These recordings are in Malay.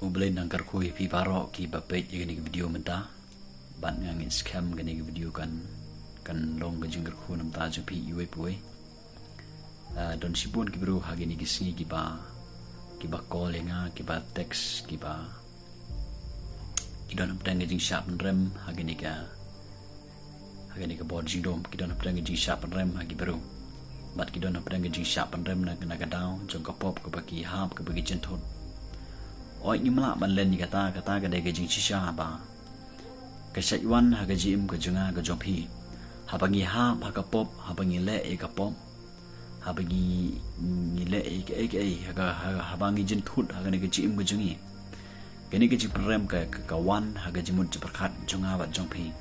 Ubelin angkar kui pi barok ki bapet gani video menta ban ngangin scam gani video kan long gajingkar ku nam ta ju pi iwe puwe don sibun ki bro ha gani gisni ki ba call nga ki ba text ki don pedang gajing sharp rem ha gani ka board jingdom ki don pedang gajing sharp rem ha ki bro bat ki don pedang gajing sharp rem na down jong ka pop ka bagi hap ka bagi jentot oi ni mala ban len ni kata ka dai gajing shisha ba ka shaiwan ha gajim ka junga ka jompi ha bangi ha ka pop ha bangi le e ka pop ha bangi ni le e ha bangi jin thut ha ga ni gajim ka jungi gani gaji prem ka wan ha gajimut perkhat junga ba jompi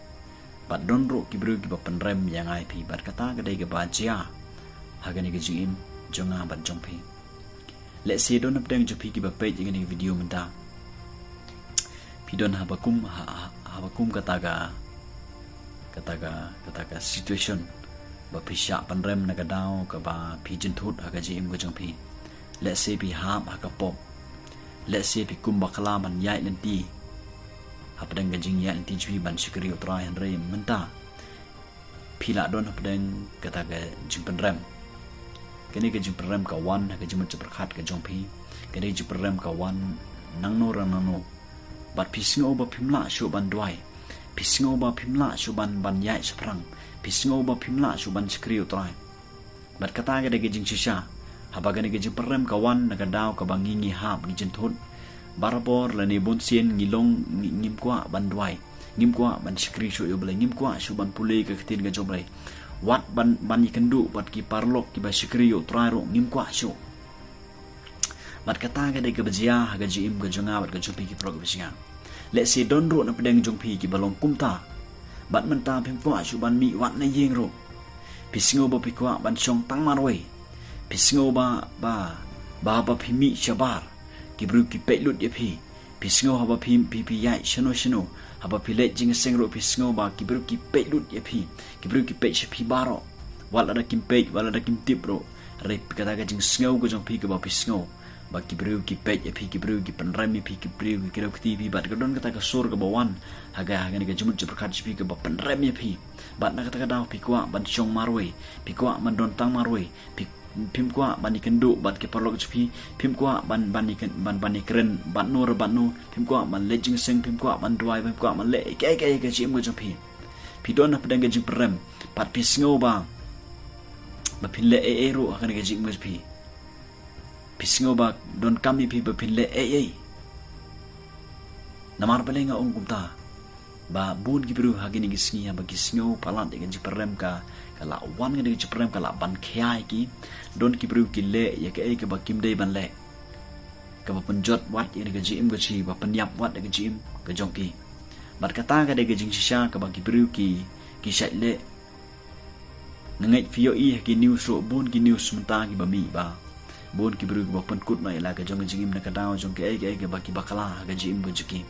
bat don ro ki bru ki ba penrem yang ai pi bat kata ka dai ga ba jia ha ga ni gajim junga ba jompi. Let's say don't have to pick up a page in video menta. Pidon habakum kataga situation. Ba pisha panrem nagadao ka ba pigeon tooth hagaji im gojong pi. Let's say pi hap hakapop. Let's say pi kum bakala man yai lenti. Hapadang gajing yai lenti jwi ban sikri utrai hanre menta. Pila don hapadang kataga jing panrem. Kini ke jumperem ka wan ke jumut perkhat ke jompi kini jumperem ka wan nangno ranano bat pisngo ba pimla shu ban dwai pisngo ba pimla shu ban yai seprang pisngo ba pimla shu ban skri utrai bat kata ke de jing shisha haba gani ke jumperem ka wan naga daw ka bangingi hab ni jenthut barabor la ni bonsien ngilong ngimkwa ban dwai ngimkwa ban skri shu yo bele ngimkwa shu ban pule ke ketin ke joblai wat ban ikendu bat ki parlok ki basikri yo traro ngim kwa sho bat kata ga de gebjia ha gaji im gajunga bat gajupi ki prog bisya let's say don ro na pedang jongpi ki balong kumta bat menta phim kwa shu ban mi wat na yeng ro pisingo ba pikwa ban chong tang marwe pisingo ba phimi shabar ki bru ki pelut ye pi pisingo ha ba phim pi yai shano haba pilet jing sengro pisngo ba kibru ki pelut ye pi kibru ki pe pi baro wala da kim pe wala da kim tip bro re kata ga jing sngo go jong pi ke ba pisngo ba kibru ki pe ye pi kibru ki penrem ye pi kibru ki kira ki pi ba gadon kata ka sur ke bawan haga ni ga jumut berkat pi ke ba penrem ye pi ba na kata ka daw pi kwa ban chong marwe pi kwa man don tang marwe pi pim kwa ban ikendu bat ke parlok pi pim kwa ban ikren ban no pim kwa man lejing seng pim kwa ban dwai pim kwa man le ke chim go pi don na pedang gajing perem pat pisngo ba pin le ro akan gajing mo pi pisngo ba don kami pi ba pin le namar palenga ong kumta ba bun gibru hagini gisngi ba gisngo palant gajing perem ka kala wan ngade jiprem kala ban khyai ki don ki bru ki le ya ke ba kim dei ban le ka ba penjot wat ye ga jim ga chi ba penyap wat ga jim ga jongki bat kata ga de ga jing shisha ka ba ki bru ki sai le ngai fio i ki news ro bon ki news menta ki ba mi ba bon ki bru ba pen kut nai la ga jong jing na ka daw jong ke ba ki bakala ga jim ga jiki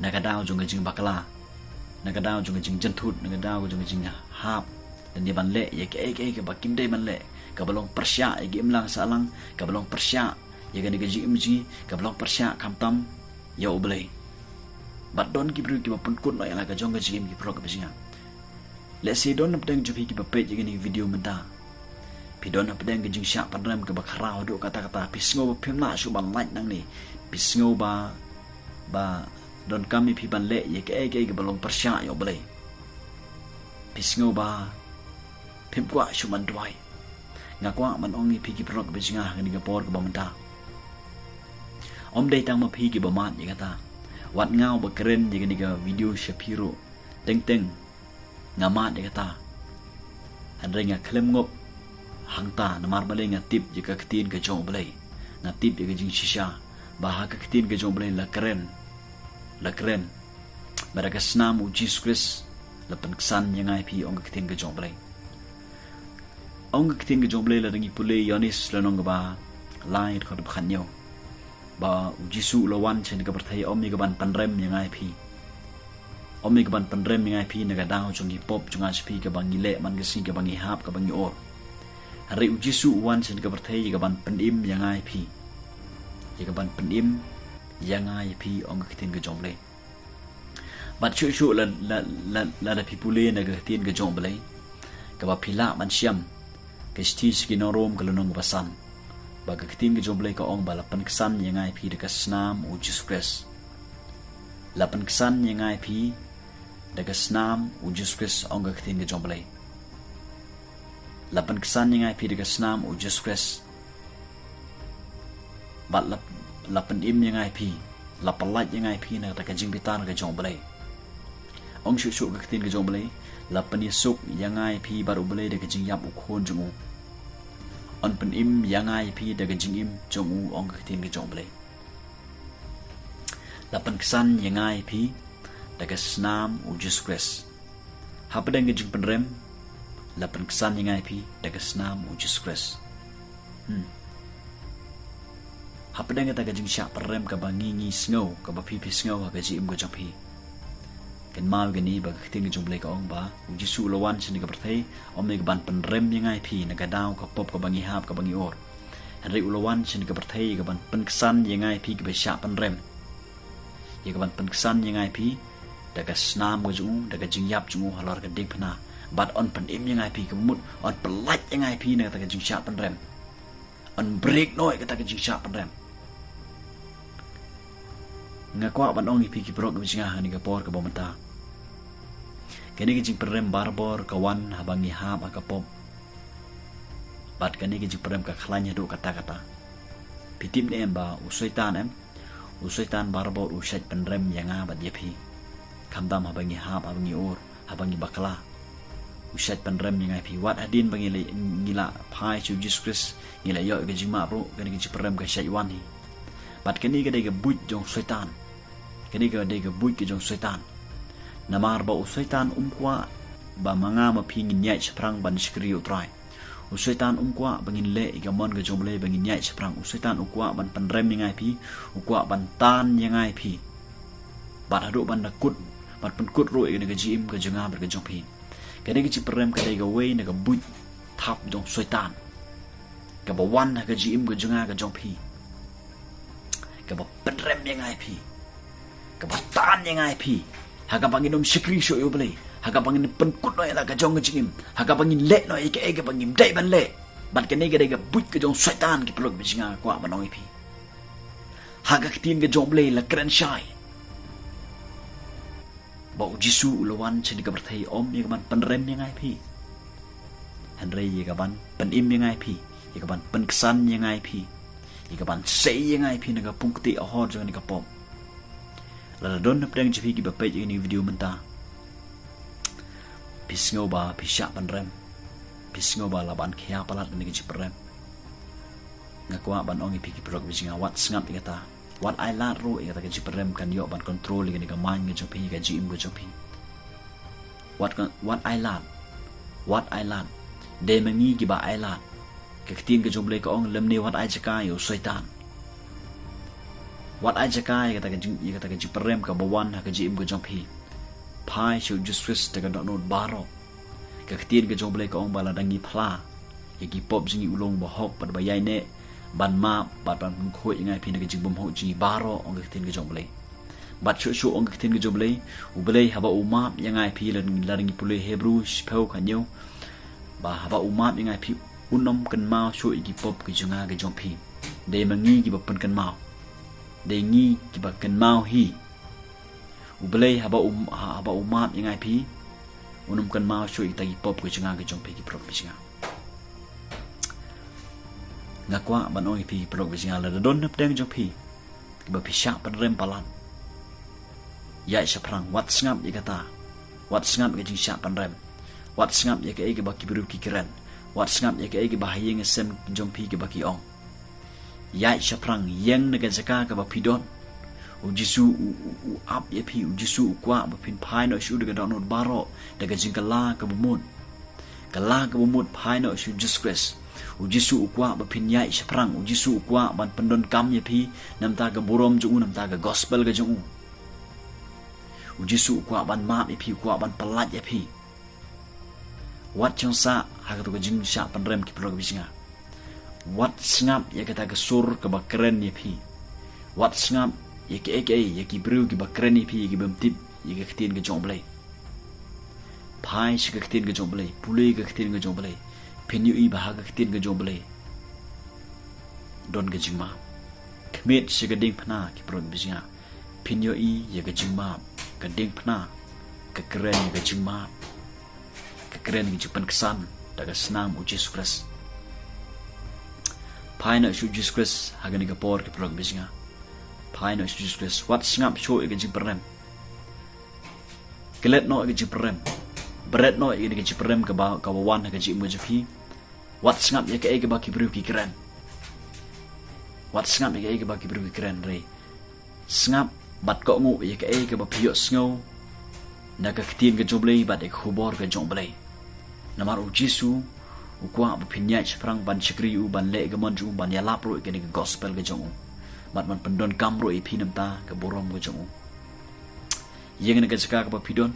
na ka daw jong ga jing bakala naga daw jong jing jenthut naga daw jong jing hap dan dia ban le ye ke bakim dei ban le ka balong persya ye imlang salang ka balong persya ye ga gaji imji ka balong persya kamtam ya oblei bat don ki bru ki ba pun kut no ya la ka jong gaji im ki pro ka bisnya let's say don pedang jupi ki ba pe ye ni video menta pi don pedang gajing sya padram ka ba kharau do kata pisngo ba phimna su ban like nang ni pisngo ba don kami pi ban le ye ke balong persya yo boleh pisngo ba phim kwa shuman dwai ngakwa man ongi pi ki prok bijinga ngani ga por ka bamanta om dei tang ma pi ki bamat ye kata wat ngau ba keren ye ngani ga video shapiro teng ngamat ye kata andre nga klem ngop hangta namar bale nga tip ye ka ketin ka jong boleh nga tip ye ga jing shisha ba ka ketin ka jong boleh la keren mereka senam uji sukres lepan kesan yang ai pi ong ketin ke jomblay la dengi pule yonis lanong ba lain ko bakhanyo ba uji su lawan chen ka berthai om mi ban panrem yang ai pi om mi ban panrem yang ai pi naga daw jong pop jong pi ka bangile man gesi ka bangi hap ka bangi or hari uji su wan chen ka berthai ka ban penim yang ai pi Jika ban penim yang ai pi ong ka tin ka jong le bat chu la pi pule na ka tin ka jong le ka ba pila man siam ka sti skinorom ka lunong basan ba ka tin ka jong le ka ong ba lapan kesan yang ai pi de ka snam u Jesus Christ lapan kesan yang ai pi de ka snam u Jesus Christ ong ka tin ka jong le lapan kesan yang ai pi de ka snam u Jesus Christ bat lapan im yang ai pi lapalat yang ai pi na ta ka jing pitan ka jong balai ong shu ka tin ka jong balai lapan yesuk yang ai pi baru balai de ka jing yap u khon jong on pen im yang ai pi de ka jing im jong u ong ka tin ka jong balai lapan kesan yang ai pi de ka snam u Jesus Christ hapadang ka jing penrem lapan kesan yang ai pi de ka snam u Jesus Christ hapadang ka jing sya parem ka bangingi snow ka ba pipi snow ka ji im go jampi kan mau gani ba ka ting jumble ka ong ba u jisu lawan sin ka berthai om ne ban penrem yang ai pi na ka daw ka pop ka bangi hap ka bangi or henry ulawan sin ka berthai ka ban penkesan yang ai pi ka ba sya penrem ya ka ban penkesan yang ai pi da ka snam go jung da ka jing yap jung halor ka dik phna bat on pen im yang ai pi ka mut on pelat yang ai pi na ka jing sya penrem on break noi ka ta ka jing sya penrem ngakwa ban ong ipi ki brok bi singa ni ka por ka bomata kani ki jing perem barbor kawan habangi hab ka pop bat kani ki jing perem ka khlanya do kata pitim ne ba usaitan barbor usait penrem yanga bat yepi kamdam habangi hab habangi or habangi bakla usait penrem yanga pi wat adin bangi ngila pai chu Jesus Christ ngila yo ka jing ma bro kani ki jing perem ka shai wan ni bat kani ka dai ka buj jong setan kini ka dai ka buj ki jong setan namar ba setan kwa ba manga ma phingin nyai sprang ban skri utrai setan kwa bangin le ka mon ka jong le bangin nyai sprang setan kwa ban penrem yang ai pi kwa ban tan yang ai pi bat hadu ban nakut bat penkut ro ka jim ka jonga ber ka jong pi kini ki prem ka dai ka we na ka buj thap jong setan ka ba wan ka jim ka jonga ka jong pi ka ba penrem yang ai pi kabatan yang ai pi haga bangin dom sikri sho yo bele haga bangin penkut noi la ka jong jingim haga bangin le noi ke ega bangim dai ban le ban ke ne ga dega buj ka jong setan ki plog bijinga kwa manong pi haga kitin ga jong bele la kran shai ba jisu lawan chen ka berthai om ye ban penrem yang ai pi henry ye ka ban pen im yang ai pi ye ka ban penkesan yang ai pi ye ka ban sei yang ai pi na ka pungti a hor jong ni ka pom la don na pedang jipi ki ba page ini video menta pisngo ba pisya penrem pisngo ba laban khia palat ni ki perem ngakwa ban ongi piki prok bijinga wat ngap ikata wat ai lat ro ikata ki perem kan yo ban control ni ka man ngi jopi ka jim go jopi wat ai lat de mangi ki ba ai lat ka tin ka joble ka ong lemni wat ai jaka yo setan wat ai jakai kata ka perem ka bawan ka jim ko jompi pai shu Jesus ta ka not baro ka ktin ka jomble ka ong bala dangi phla yaki pop jingi ulong ba hok pad bayai ne ban ma bat ban khoi ngai pin ka jimbom ho ji baro ong ka ktin ka jomble bat shu ong ka ktin ka jomble ublei haba umap yangai pi laringi pule hebrew speu ka nyu ba haba umap yangai pi unom kan ma shu yaki pop ka junga ka jompi de mangi ki bapan kan mau de ngi ki ba kan mau hi ublei haba umap yang ai pi unum kan mau shui tagi pop ko chinga ke jong pi ki prok bisnga ngakwa ban oi pi prok bisnga la don nap deng jong pi ki ba pisha pan rem palan ya shaprang wat ngap ikata wat ngap ke jing sha pan rem wat ngap ya ke ba ki biru ki kiran wat ngap ya ke ba hayeng sem jong pi ki ba ki ong ya shaprang yang naga zaka ka ba pidon u jisu u ap ye pi u jisu kwa ba pin pai no shu daga donot baro daga jingkala ka bumut pai no shu Jesus Christ u jisu kwa ba pin ya shaprang u jisu kwa ban pendon kam ye pi nam ta ga burom ju nam ta ga gospel ga ju u jisu kwa ban ma ye pi kwa ban pelat ye pi wat chong sa ha ka to ga jing sha pan rem ki pro ga bisnga wat ngap ya kata gesur ke bakeren ye pi wat ngap ye ki bru ki bakrani phi ki bam tip ye ka tin ga jong blai phai shi ka tin ga jong blai pulei ka tin ga jong blai phin yu i ba ga tin ga jong blai don ga jingma khmet shi ga ding phna ki prot bijinga phin yu i ye ga jingma ka ding phna ka kren ga jingma ka kren gi pan ksan daga snam u Jesus Christ phai na shu Jesus Christ hagani ka por ki prot bijinga phai na shu Jesus Christ wat singap show ga jing perem kelet no ga jing perem berat no ga jing perem ka ba ka wan ga jing mo japi wat singap ye ka ba ki bru ki kren wat singap ye ka ba ki bru ki kren re singap bat ko ngu ye ka ba pio sngo na ka tin ga joblei bat ek khubor ga joblei namar u Jesu u kwa bu pinya sprang ban chikri u ban le ga manju ban ya lap ro ga ni gospel ga jong bat man pendon kam ro i pinam ta ga borom ga jong yeng na ga chaka ga ba pidon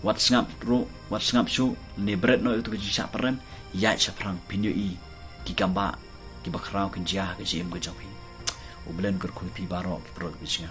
wat singap ro wat singap shu ne bread no tu ga ji sa parem ya sprang pinyo i ki gamba ki ba khrau kin ja ga jim ga jong u blen gar khu pi baro ki pro ga